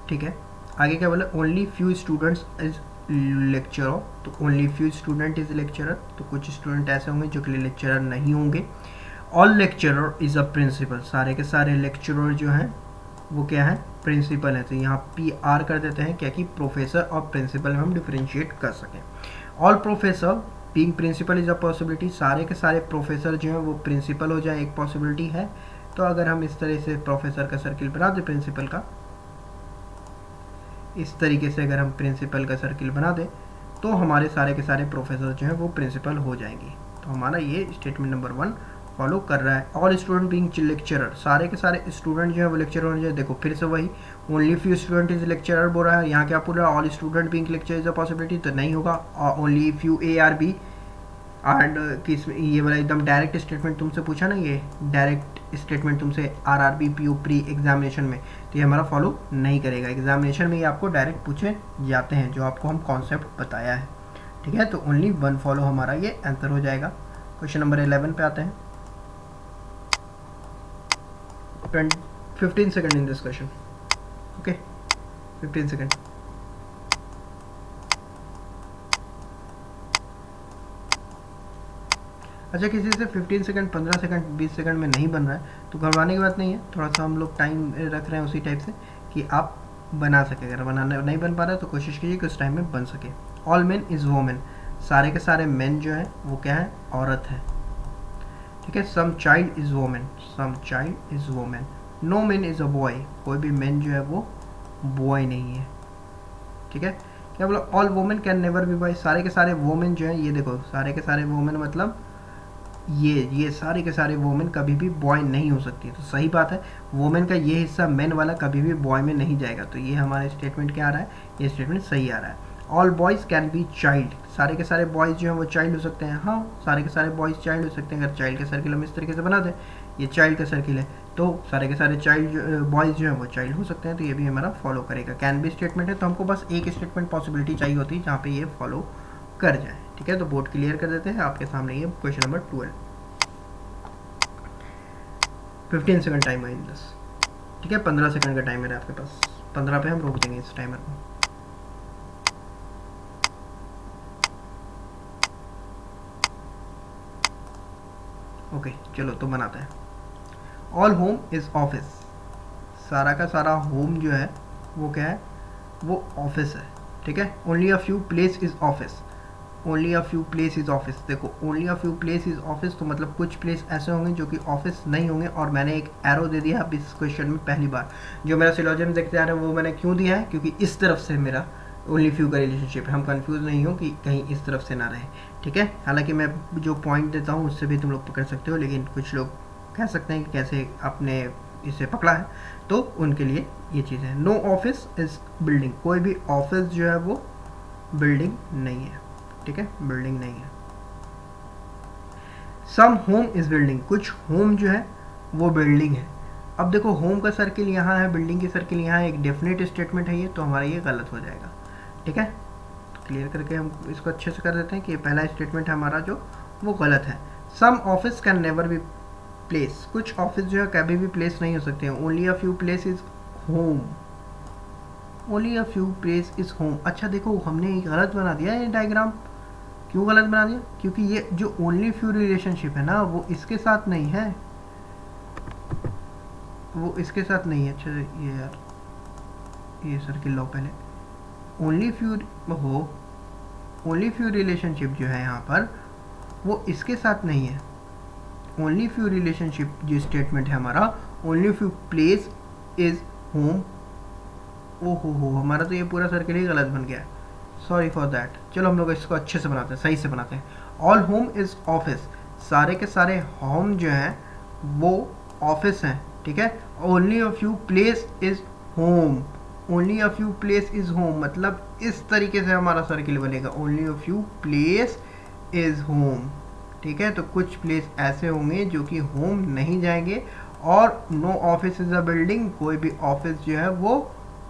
ठीक है। आगे क्या बोला, only few students is lecturer, तो only few student is lecturer, तो कुछ स्टूडेंट ऐसे होंगे जो कि लेक्चरर नहीं होंगे। All lecturer is a principal, सारे के सारे लेक्चरर जो हैं वो क्या है, प्रिंसिपल है, तो यहाँ PR कर देते हैं क्या कि प्रोफेसर और प्रिंसिपल में हम डिफरेंशिएट कर सकें। All professor being principal is a possibility, सारे के सारे प्रोफेसर जो हैं वो प्रिंसिपल हो जाए, एक पॉसिबिलिटी है। तो अगर हम इस तरह से प्रोफेसर का सर्किल बना दें प्रिंसिपल का, इस तरीके से अगर हम प्रिंसिपल का सर्किल बना दें तो हमारे सारे के सारे प्रोफेसर जो हैं वो प्रिंसिपल हो जाएंगे, तो हमारा ये स्टेटमेंट नंबर 1 फॉलो कर रहा है। ऑल स्टूडेंट बीइंग लेक्चरर, सारे के सारे स्टूडेंट जो है वो लेक्चरर होने चाहिए। देखो फिर से वही, only few student is lecturer बोल रहा है, यहाँ क्या बोल रहा है, all student being lecture is a possibility, तो नहीं होगा। ओनली फ्यू ARB एंड किस, ये वाला एकदम डायरेक्ट स्टेटमेंट तुमसे पूछा ना, ये डायरेक्ट स्टेटमेंट तुमसे RRB PO प्री एग्जामिनेशन में, तो ये हमारा फॉलो नहीं करेगा। एग्जामिनेशन में ये आपको डायरेक्ट पूछे जाते हैं जो आपको हम कॉन्सेप्ट बताया है, ठीक है। तो ओनली 1 फॉलो हमारा ये आंसर हो जाएगा। क्वेश्चन नंबर 11 पे आते हैं। 15 second in this question, okay, 15 second. अच्छा, किसी से 15 सेकंड, 15 सेकंड, 20 सेकंड में नहीं बन रहा है तो घबराने की बात नहीं है, थोड़ा सा हम लोग टाइम रख रहे हैं उसी टाइप से कि आप बना सके। अगर बनाना नहीं बन पा रहा है तो कोशिश कीजिए कि उस टाइम में बन सके। ऑल मेन इज़ वोमेन, सारे के सारे मेन जो हैं वो क्या है, औरत है। ठीक है। Some child is women, some child is women. No man is a boy, कोई भी मैन जो है वो बॉय नहीं है। ठीक है। क्या बोला, all women can never B boy, सारे के सारे वोमेन जो हैं, ये देखो सारे के सारे वोमेन मतलब ये सारे के सारे वोमेन कभी भी बॉय नहीं हो सकती। तो सही बात है, वोमेन का ये हिस्सा मैन वाला कभी भी बॉय में नहीं जाएगा। तो ये हमारा स्टेटमेंट क्या आ रहा है, ये स्टेटमेंट सही आ रहा है। All boys can be child, सारे के सारे बॉयज़ जो हैं वो चाइल्ड हो सकते हैं। हाँ, सारे के सारे बॉयज़ चाइल्ड हो सकते हैं। अगर चाइल्ड का सर्किल हम इस तरीके से बना दें, ये चाइल्ड का सर्किल है, तो सारे के सारे चाइल्ड बॉयज़ जो हैं वो चाइल्ड हो सकते हैं। तो ये भी हमारा फॉलो करेगा। कैन बी स्टेटमेंट है तो हमको बस एक स्टेटमेंट पॉसिबिलिटी चाहिए होती है जहाँ पे ये फॉलो कर जाए। ठीक है, तो बोर्ड क्लियर कर देते हैं। आपके सामने ये क्वेश्चन नंबर 12, 15 सेकंड टाइम है इन दिस। ठीक है, 15 सेकंड का टाइमर है आपके पास, 15 पे हम रोक देंगे इस टाइमर को। ओके, चलो तो बनाते हैं। ऑल होम इज ऑफिस, सारा का सारा होम जो है वो क्या है, वो ऑफिस है। ठीक है। Only a few place is office, only a few place is office. देखो only a few place is office तो मतलब कुछ प्लेस ऐसे होंगे जो कि ऑफिस नहीं होंगे। और मैंने एक एरो दे दिया अब इस क्वेश्चन में पहली बार। जो मेरा सिलोजिज्म देखते आ रहे हैं वो मैंने क्यों दिया है, क्योंकि इस तरफ से मेरा ओनली फ्यू का रिलेशनशिप है। हम कंफ्यूज नहीं हो कि कहीं इस तरफ से ना रहे। ठीक है। हालांकि मैं जो पॉइंट देता हूँ उससे भी तुम लोग पकड़ सकते हो, लेकिन कुछ लोग कह सकते हैं कि कैसे आपने इसे पकड़ा है, तो उनके लिए ये चीज़ है। नो ऑफिस इज बिल्डिंग, कोई भी ऑफिस जो है वो बिल्डिंग नहीं है। ठीक है, बिल्डिंग नहीं है। सम होम इज बिल्डिंग, कुछ होम जो है वो बिल्डिंग है। अब देखो होम का सर्किल यहाँ है, बिल्डिंग की सर्किल यहाँ है, एक डेफिनेट स्टेटमेंट है ये, तो हमारा ये गलत हो जाएगा। ठीक है, क्लियर करके हम इसको अच्छे से कर देते हैं कि पहला स्टेटमेंट है हमारा जो वो गलत है। Some office can never be place, कुछ ऑफिस जो है कभी भी प्लेस नहीं हो सकते हैं। Only a few place is home, only a few place is home. अच्छा देखो हमने गलत बना दिया ये डायग्राम। क्यों गलत बना दिया, क्योंकि ये जो ओनली फ्यू रिलेशनशिप है ना वो इसके साथ नहीं है, वो इसके साथ नहीं है। अच्छा ये यार, ये सर्किल लो पहले। ओनली फ्यू हो, ओनली फ्यू रिलेशनशिप जो है यहाँ पर वो इसके साथ नहीं है। ओनली फ्यू रिलेशनशिप जो स्टेटमेंट है हमारा, only few place is home. ओ हो, हमारा तो ये पूरा सर्किल ही गलत बन गया। Sorry for that. चलो हम लोग इसको अच्छे से बनाते हैं, सही से बनाते हैं। ऑल होम इज ऑफिस, सारे के सारे होम जो हैं वो ऑफिस हैं। ठीक है। Only a few place is home, only a few place is home मतलब इस तरीके से हमारा सर्किल बनेगा। Only a few place is home. ठीक है, तो कुछ प्लेस ऐसे होंगे जो कि होम नहीं जाएंगे। और no office is a building, कोई भी ऑफिस जो है वो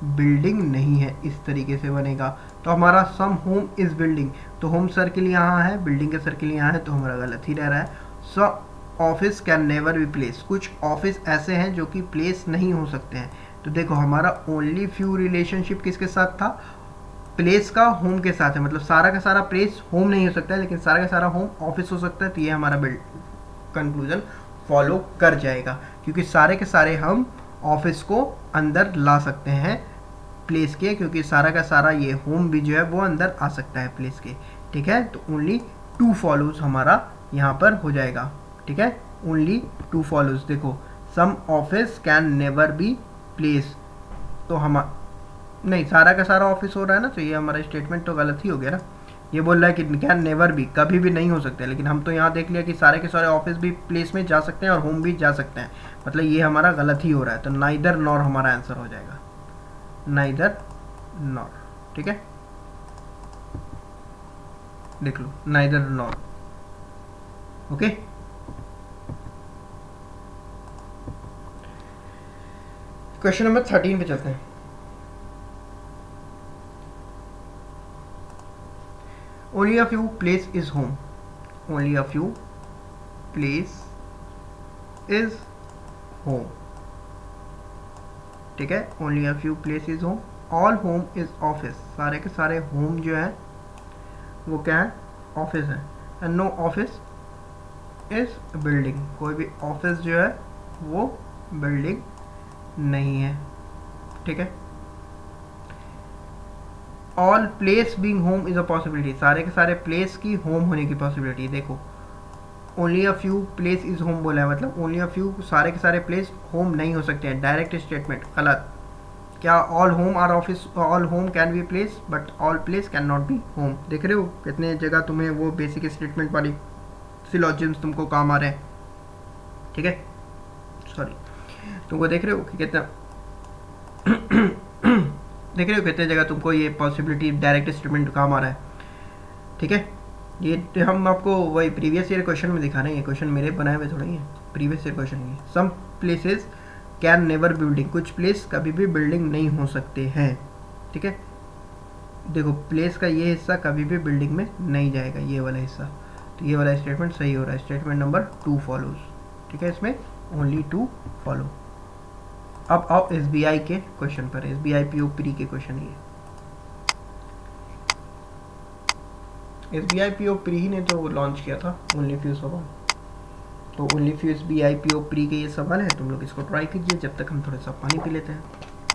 बिल्डिंग नहीं है, इस तरीके से बनेगा। तो हमारा सम होम इज बिल्डिंग, तो होम सर्किल यहाँ है, बिल्डिंग का सर्किल यहाँ है, तो हमारा गलत ही रह रहा है। Some office can never be place, कुछ ऑफिस ऐसे हैं जो कि प्लेस नहीं हो सकते हैं। तो देखो हमारा ओनली फ्यू रिलेशनशिप किसके साथ था, प्लेस का होम के साथ है। मतलब सारा का सारा प्लेस होम नहीं हो सकता है, लेकिन सारा का सारा होम ऑफिस हो सकता है। तो ये हमारा कंक्लूजन फॉलो कर जाएगा, क्योंकि सारे के सारे हम ऑफिस को अंदर ला सकते हैं प्लेस के, क्योंकि सारा का सारा ये होम भी जो है वो अंदर आ सकता है प्लेस के। ठीक है, तो ओनली टू फॉलोज हमारा यहाँ पर हो जाएगा। ठीक है, ओनली टू फॉलोज। देखो some office can never be place, तो हम नहीं, सारा का सारा ऑफिस हो रहा है ना, तो ये हमारा स्टेटमेंट तो गलत ही हो गया ना। ये बोल रहा है कि कैन नेवर भी, कभी भी नहीं हो सकते, लेकिन हम तो यहाँ देख लिया कि सारे के सारे ऑफिस भी प्लेस में जा सकते हैं और होम भी जा सकते हैं। मतलब ये हमारा गलत ही हो रहा है। तो नाइदर नॉर हमारा आंसर हो जाएगा, नाइदर नॉर। ठीक है, देख लो, neither nor. Okay, question number 13 पे चलते हैं। Only a few place is home, only a few place is home। ठीक है, only a few place is home। all home is office, सारे के सारे home जो है वो क्या है, ऑफिस है। and no office is building, कोई भी ऑफिस जो है वो बिल्डिंग नहीं है, ठीक है। All place being home is a possibility, सारे के सारे प्लेस की होम होने की पॉसिबिलिटी। देखो only a few place is home बोला है, मतलब ओनली अ फ्यू, सारे के सारे प्लेस होम नहीं हो सकते हैं, डायरेक्ट स्टेटमेंट गलत। क्या all home are office, all home can be place but all place can not be home. देख रहे हो कितने जगह तुम्हें वो बेसिक स्टेटमेंट वाली सिलॉजिम्स तुमको काम आ रहे हैं, ठीक है। सॉरी, तुमको देख रहे हो कि कितना देख रहे हो कितने जगह तुमको ये पॉसिबिलिटी डायरेक्ट स्टेटमेंट काम आ रहा है, ठीक है। ये हम आपको वही प्रीवियस ईयर क्वेश्चन में दिखा रहे हैं, ये क्वेश्चन मेरे बनाए हुए थोड़ा ही है, प्रीवियस ईयर क्वेश्चन ये। Some places can never building, कुछ प्लेस कभी भी बिल्डिंग नहीं हो सकते हैं, ठीक है। देखो प्लेस का ये हिस्सा कभी भी बिल्डिंग में नहीं जाएगा, ये वाला हिस्सा, तो ये वाला स्टेटमेंट सही हो रहा है। स्टेटमेंट नंबर 2 फॉलोज, ठीक है, इसमें ओनली 2 फॉलो। अब आओ SBI के क्वेश्चन पर, SBI PO प्री के क्वेश्चन। ये SBI PO प्री ही ने तो लॉन्च किया था ओनली फ्यू सवाल, तो only few SBI PO pre के ये सवाल है, तुम लोग इसको ट्राई कीजिए जब तक हम थोड़ा सा पानी पी लेते हैं,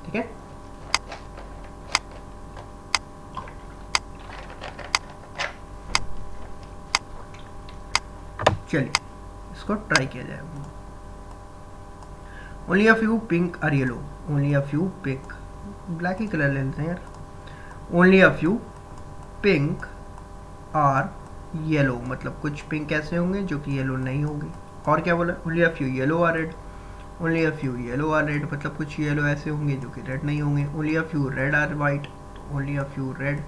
ठीक है। चलिए इसको ट्राई किया जाए। Only a few pink are yellow, only a few pink, black ही कलर ले लेते हैं यार। Only a few pink are yellow, मतलब कुछ पिंक ऐसे होंगे जो कि येलो नहीं होंगे। और क्या बोला, only a few yellow are red, only a few yellow are red, मतलब कुछ येलो ऐसे होंगे जो कि रेड नहीं होंगे। Only a few red are white, only a few red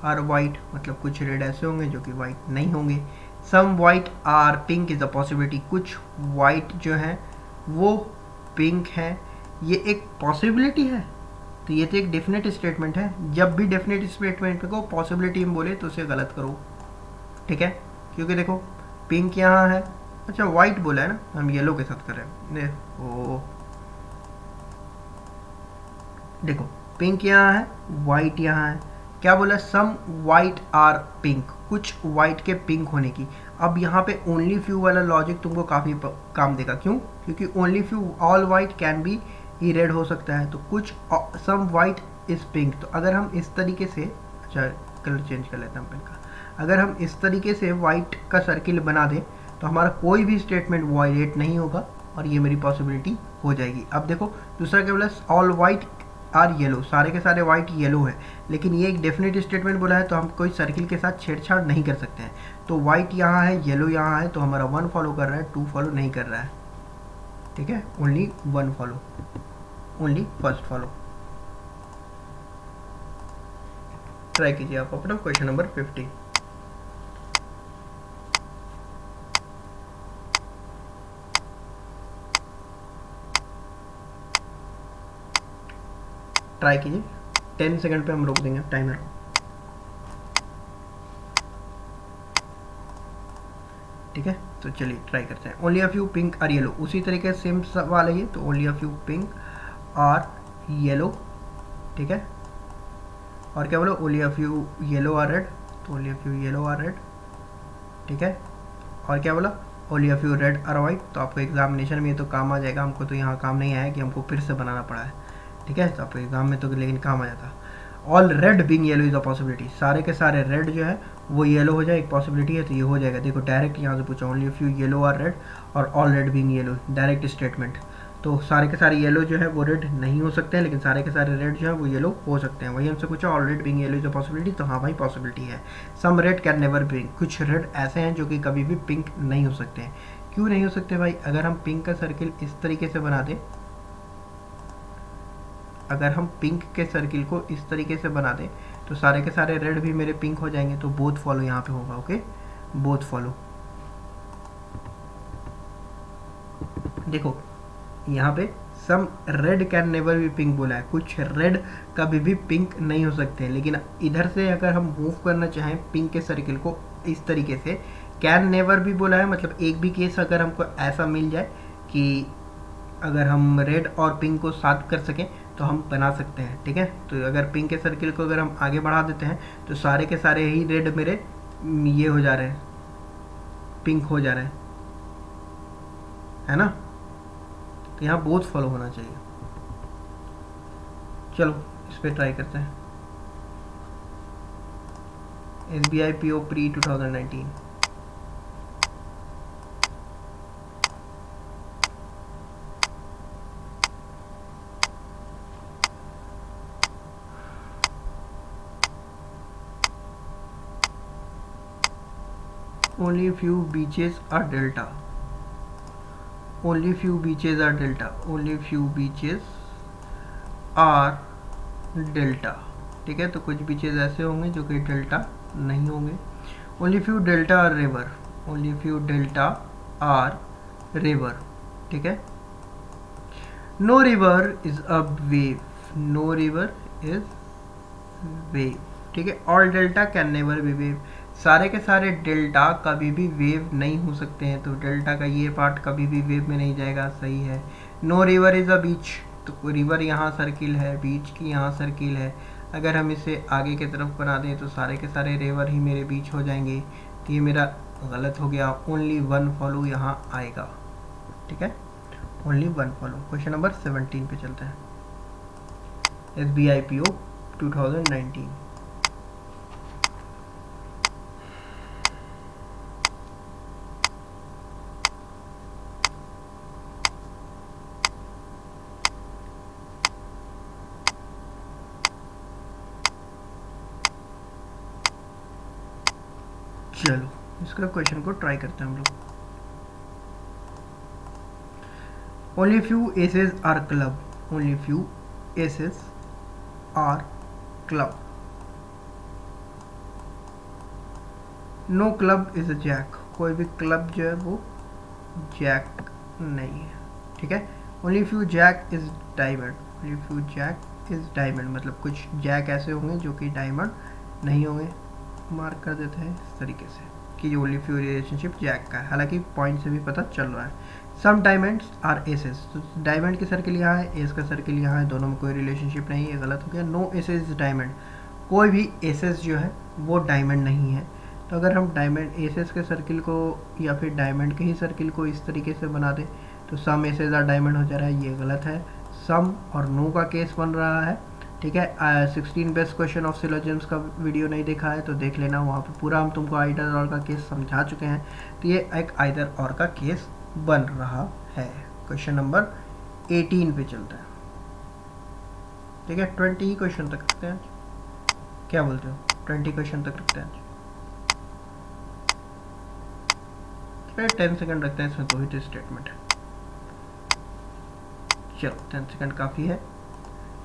are white, मतलब कुछ रेड ऐसे होंगे जो कि वाइट नहीं होंगे। Some white are pink is a possibility, कुछ वाइट जो है वो पिंक है, ये एक पॉसिबिलिटी है, तो ये तो एक डेफिनेट स्टेटमेंट है। जब भी डेफिनेट स्टेटमेंट को पॉसिबिलिटी में बोले तो उसे गलत करो, ठीक है, क्योंकि देखो पिंक यहाँ है, अच्छा वाइट बोला है ना, हम येलो के साथ कर रहे हैं। देखो पिंक यहाँ है, वाइट यहाँ है, क्या बोला, सम वाइट आर पिंक, कुछ वाइट के पिंक होने की। अब यहाँ पे ओनली फ्यू वाला लॉजिक तुमको काफ़ी काम देगा, क्यों, क्योंकि only few all white can be he red हो सकता है, तो कुछ सम वाइट इज पिंक। तो अगर हम इस तरीके से, अच्छा कलर चेंज कर लेते हैं पेन का, अगर हम इस तरीके से वाइट का सर्किल बना दें तो हमारा कोई भी स्टेटमेंट वायलेट नहीं होगा और ये मेरी पॉसिबिलिटी हो जाएगी। अब देखो दूसरा क्या बोला, ऑल वाइट आर येलो, सारे के सारे वाइट येलो है, लेकिन ये एक डेफिनेट स्टेटमेंट बोला है तो हम कोई सर्किल के साथ छेड़छाड़ नहीं कर सकते हैं। तो वाइट यहाँ है, येलो यहाँ है, तो हमारा 1 फॉलो कर रहा है, 2 फॉलो नहीं कर रहा है, ठीक है, only 1 follow, only first follow. Try कीजिए आप अपना क्वेश्चन नंबर 50। ट्राई कीजिए, 10 सेकंड पे हम रोक देंगे टाइमर को, ठीक है। तो चलिए ट्राई करते हैं। Only a few pink are yellow, उसी तरीके से सेम सवाल है ये, तो only a few pink are yellow, ठीक है। और क्या बोलो, only a few yellow are red, तो only a few yellow are red, ठीक है। और क्या बोला, only a few red are white, तो आपको एग्जामिनेशन में ये तो काम आ जाएगा, हमको तो यहाँ काम नहीं आया कि हमको फिर से बनाना पड़ा है, ठीक है, तो आपको एग्जाम में तो लेकिन काम आ जाता। All red being yellow is a possibility, सारे के सारे रेड जो है वो येलो हो जाए, एक पॉसिबिलिटी है, तो ये हो जाएगा। देखो डायरेक्ट यहाँ से पूछा, only few yellow are red और all red being yellow, direct statement, तो सारे के सारे येलो जो है वो रेड नहीं हो सकते हैं, लेकिन सारे के सारे रेड जो है वो येलो हो सकते हैं। वही हमसे पूछा all red being yellow is a possibility, तो हाँ भाई पॉसिबिलिटी है। Some red can never pink, कुछ रेड ऐसे हैं जो कि कभी भी पिंक नहीं हो सकते हैं। क्यों नहीं हो सकते भाई, अगर हम पिंक का सर्किल इस तरीके से बना दें, अगर हम पिंक के सर्किल को इस तरीके से बना दें तो सारे के सारे रेड भी मेरे पिंक हो जाएंगे, तो बोथ फॉलो यहाँ पे होगा, ओके, बोथ फॉलो। देखो यहाँ पे some red can never be pink बोला है, कुछ रेड कभी भी पिंक नहीं हो सकते, लेकिन इधर से अगर हम मूव करना चाहें पिंक के सर्किल को इस तरीके से, कैन नेवर भी बोला है, मतलब एक भी केस अगर हमको ऐसा मिल जाए कि अगर हम रेड और पिंक को साथ कर सकें तो हम बना सकते हैं, ठीक है। तो अगर पिंक के सर्किल को अगर हम आगे बढ़ा देते हैं तो सारे के सारे ही रेड मेरे ये हो जा रहे हैं, पिंक हो जा रहे हैं, है ना, तो यहाँ बोथ फॉलो होना चाहिए। चलो इस पर ट्राई करते हैं। SBI PO pre 2019, only few beaches are delta, only few beaches are delta, only few beaches are delta। ठीक है, तो कुछ बीचेज ऐसे होंगे जो कि डेल्टा नहीं होंगे। Only few delta are river, only few delta are river. ठीक है, no river is a wave, no river is wave. ठीक है, all delta can never be wave, सारे के सारे डेल्टा कभी भी वेव नहीं हो सकते हैं, तो डेल्टा का ये पार्ट कभी भी वेव में नहीं जाएगा, सही है। नो रिवर इज अ बीच, तो रिवर यहाँ सर्किल है, बीच की यहाँ सर्किल है, अगर हम इसे आगे की तरफ बना दें तो सारे के सारे रिवर ही मेरे बीच हो जाएंगे, तो ये मेरा गलत हो गया, ओनली वन फॉलो यहाँ आएगा। ठीक है, only one follow. Question number 17 पे चलते हैं। SBI PO 2019, चलो इसका क्वेश्चन को ट्राई करते हैं हम लोग। Only few aces are club, only few aces are club, no club is a jack, कोई भी क्लब जो है वो जैक नहीं है। ठीक है, only few jack is diamond, only few jack is diamond, मतलब कुछ जैक ऐसे होंगे जो कि डायमंड नहीं होंगे। मार्क कर देते हैं इस तरीके से कि ओनली फ्यू रिलेशनशिप जैक का है, हालांकि पॉइंट से भी पता चल रहा है। सम डायमंड्स आर एसेस, तो डायमंड की सर्किल यहाँ है, एस का सर्किल यहाँ है, दोनों में कोई रिलेशनशिप नहीं है, गलत हो गया। नो एसेस डायमंड, कोई भी एसेस जो है वो डायमंड नहीं है, तो अगर हम डायमंड एसेस के सर्किल को या फिर डायमंड के ही सर्किल को इस तरीके से बना दें तो सम एसेस आर डायमंड हो जा रहा है, ये गलत है। सम और नो का केस बन रहा है। ठीक है, 16 बेस्ट क्वेश्चन ऑफ सिलोजिम्स का वीडियो नहीं देखा है तो देख लेना, वहाँ पे पूरा हम तुमको आइदर और का केस समझा चुके हैं, तो ये एक आइदर और का केस बन रहा है। क्वेश्चन नंबर 18 पे चलता है। ठीक है, 20 ही क्वेश्चन तक रखते हैं, क्या बोलते हो? 20 क्वेश्चन तक रखते हैं, 10 सेकंड रखते हैं, इसमें 2 ही स्टेटमेंट है। चलो 10 सेकंड काफ़ी है।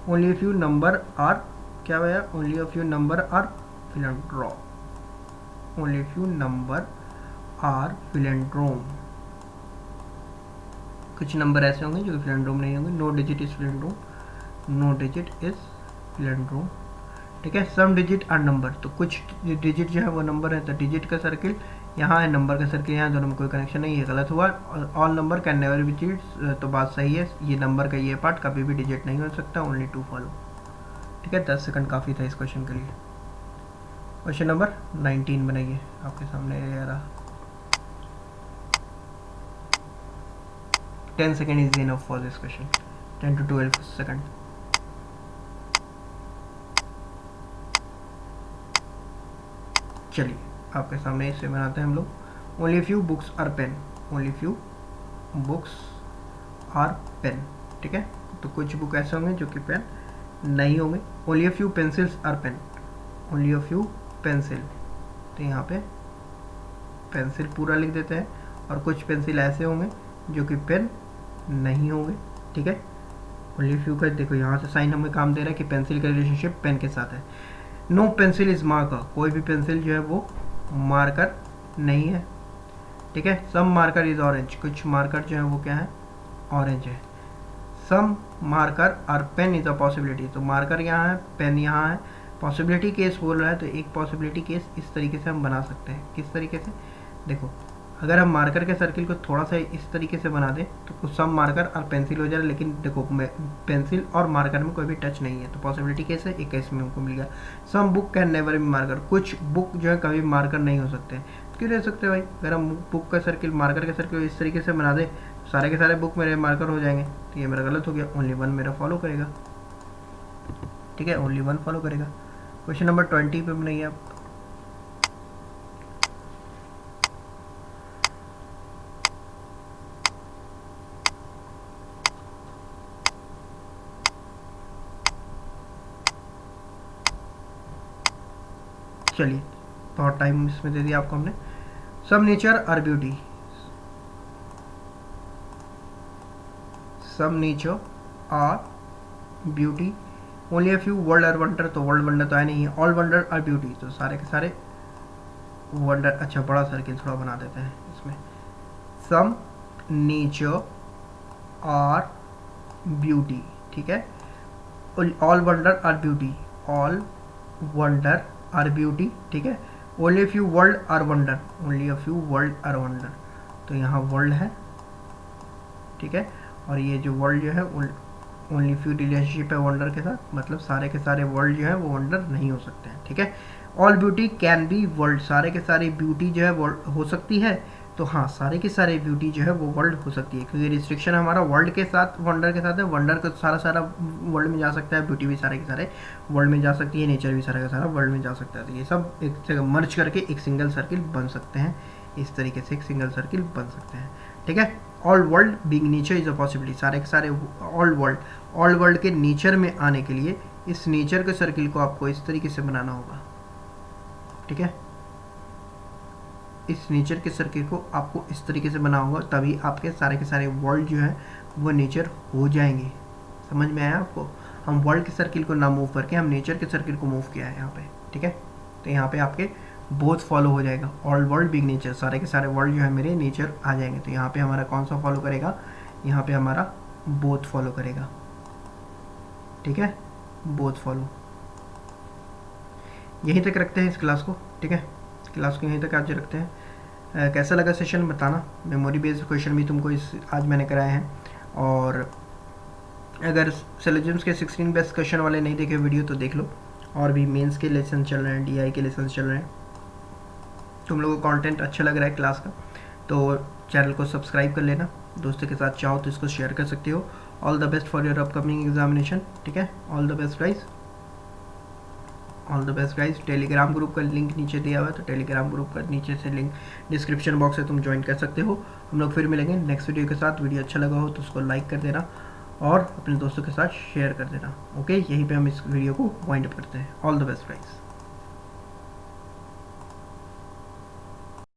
ओनली फ्यू नंबर आर, क्या भैया? Only a few number are palindrome, only few number are palindrome, कुछ नंबर ऐसे होंगे जो फिलेंड्रोम नहीं होंगे। No digit is palindrome, no digit is palindrome. ठीक है, सम डिजिट आर नंबर, तो कुछ डिजिट जो है वो नंबर है, तो डिजिट का सर्किल यहाँ है, नंबर का सर्किल यहाँ, दोनों में कोई कनेक्शन नहीं है, गलत हुआ। All number can never B digit, तो बात सही है, ये नंबर का ये पार्ट कभी भी डिजिट नहीं हो सकता, ओनली टू फॉलो। ठीक है, 10 सेकंड काफ़ी था इस क्वेश्चन के लिए। क्वेश्चन नंबर 19 बनाइए, आपके सामने ये रहा। 10 second is enough for this question, 10 to 12 second. चलिए आपके सामने इसे बनाते हैं हम लोग। Only few books are pen, only few books are pen. ठीक है, तो कुछ बुक ऐसे होंगे जो कि पेन नहीं होंगे। Only few pencils are pen, only few pencil, तो यहाँ पे पेंसिल पूरा लिख देते हैं, और कुछ पेंसिल ऐसे होंगे जो कि पेन नहीं होंगे। ठीक है, ओनली फ्यू का देखो यहाँ से साइन हमें काम दे रहा है कि पेंसिल का रिलेशनशिप पेन के साथ है। नो पेंसिल इज मार्कर, कोई भी पेंसिल जो है वो मार्कर नहीं है। ठीक है, सम मार्कर इज ऑरेंज, कुछ मार्कर जो है वो क्या है? ऑरेंज है। सम मार्कर और पेन इज अ पॉसिबिलिटी, तो मार्कर यहाँ है, पेन यहाँ है। पॉसिबिलिटी केस बोल रहा है, तो एक पॉसिबिलिटी केस इस तरीके से हम बना सकते हैं। किस तरीके से? देखो, अगर हम मार्कर के सर्किल को थोड़ा सा इस तरीके से बना दें तो सम मार्कर और पेंसिल हो जाए, लेकिन देखो पेंसिल और मार्कर में कोई भी टच नहीं है, तो पॉसिबिलिटी केस है, एक केस में हमको मिल गया। Some book can never be marker, कुछ बुक जो है कभी मार्कर नहीं हो सकते। क्यों रह सकते भाई? अगर हम बुक का सर्किल मार्कर के सर्किल इस तरीके से बना दें, सारे के सारे बुक मेरे मार्कर हो जाएंगे, तो ये मेरा गलत हो गया, ओनली वन मेरा फॉलो करेगा, ठीक है, ओनली वन फॉलो करेगा। क्वेश्चन नंबर 20 पे बनाइए आप। चलिए बहुत टाइम इसमें दे दिया आपको हमने। सब नेचर आर ब्यूटी, सब nature are beauty, only a few world are wonder, तो वर्ल्ड वंडर तो है नहीं है, ऑल वंडर आर ब्यूटी, तो सारे के सारे वंडर, अच्छा बड़ा सर्किल थोड़ा बना देते हैं इसमें, सम नेचर आर ब्यूटी, ठीक है, all wonder are beauty, all wonder are beauty, ठीक है, only few world are wonder, only a few world are wonder, तो यहाँ वर्ल्ड है, ठीक है, और ये जो वर्ल्ड जो है ओनली फ्यू रिलेशनशिप है वंडर के साथ, मतलब सारे के सारे वर्ल्ड जो है वो वंडर नहीं हो सकते हैं, ठीक है। All beauty can be world, सारे के सारे ब्यूटी जो है वर्ल्ड हो सकती है, तो हाँ सारे के सारे ब्यूटी जो है वो वर्ल्ड हो सकती है, क्योंकि रिस्ट्रिक्शन हमारा वर्ल्ड के साथ वंडर के साथ है, वंडर को सारा सारा वर्ल्ड में जा सकता है, ब्यूटी भी सारे के सारे वर्ल्ड में जा सकती है, नेचर भी सारा का सारा वर्ल्ड में जा सकता है, तो ये सब एक जगह मर्ज करके एक सिंगल सर्किल बन सकते हैं, इस तरीके से एक सिंगल सर्किल बन सकते हैं, ठीक है। All world being nature is a possibility, सारे के सारे ऑल वर्ल्ड के नेचर में आने के लिए इस नेचर के सर्किल को आपको इस तरीके से बनाना होगा, ठीक है, इस नेचर के सर्किल को आपको इस तरीके से बनाना होगा, तभी आपके सारे के सारे वर्ल्ड जो है वो नेचर हो जाएंगे। समझ में आया आपको? हम वर्ल्ड के सर्किल को ना मूव करके हम नेचर के सर्किल को मूव किया है यहाँ पे, ठीक है, तो यहाँ पे आपके बोथ फॉलो हो जाएगा, ऑल वर्ल्ड बिग नेचर, सारे के सारे वर्ल्ड जो है मेरे नेचर आ जाएंगे, तो यहाँ पे हमारा कौन सा फॉलो करेगा, यहाँ पे हमारा बोथ फॉलो करेगा, ठीक है, बोथ फॉलो। यहीं तक रखते हैं इस क्लास को, ठीक है, क्लास को यहीं तक आज रखते हैं। कैसा लगा सेशन बताना, मेमोरी बेस्ड क्वेश्चन भी तुमको इस आज मैंने कराए हैं, और अगर सिलेबस के 16 बेस्ट क्वेश्चन वाले नहीं देखे वीडियो तो देख लो, और भी मेंस के लेसन चल रहे हैं, डीआई के लेसन चल रहे हैं, तुम लोगों को कंटेंट अच्छा लग रहा है क्लास का तो चैनल को सब्सक्राइब कर लेना, दोस्तों के साथ चाहो तो इसको शेयर कर सकते हो। All the best for your upcoming examination, ठीक है, all the best guys, all the best guys. Telegram group का लिंक नीचे दिया हुआ है, तो टेलीग्राम ग्रुप का नीचे से लिंक डिस्क्रिप्शन बॉक्स से तुम ज्वाइन कर सकते हो। हम लोग फिर मिलेंगे नेक्स्ट वीडियो के साथ। वीडियो अच्छा लगा हो तो उसको लाइक कर देना और अपने दोस्तों के साथ शेयर कर देना, ओके। यहीं पे हम इस वीडियो को वाइंड अप करते हैं। All the best guys.